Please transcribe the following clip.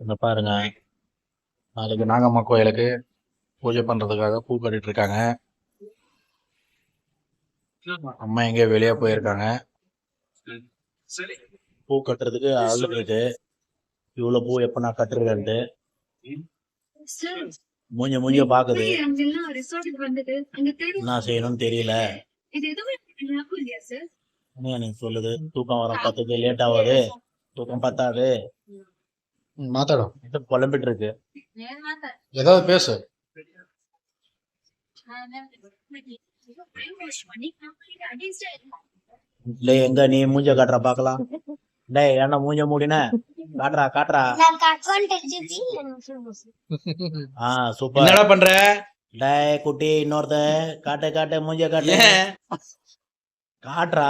இந்த பாருங்க, நாளைக்கு நாகம்மா கோயிலுக்கு பூஜை பண்றதுக்காக பூ கட்டிட்டு இருக்காங்க. அம்மா எங்கேயோ வெளியே போயிருக்காங்க. பூ கட்டுறதுக்கு அழுது இருக்கு. இவ்வளவு பூ எப்ப நான் கட்டுறேன்ட்டு மூஞ்ச பாக்குது. என்ன செய்யணும்னு தெரியல. எனக்கு சொல்லுது தூக்கம் வர பத்துக்கு லேட் ஆகுது, தூக்கம் பத்தாது மாத்தாடும் புலம்பிட்டு இருக்கு. ஏதாவது பேசு. இல்ல எங்க நீ மூஞ்ச காட்டுற பாக்கலாம். டேய் என்ன மூஞ்ச மூடின காட்டுறா. சூப்பர். என்னடா பண்ற? டேய் குட்டி இன்னொருத்த காட்டு மூஞ்ச காட்டுறா.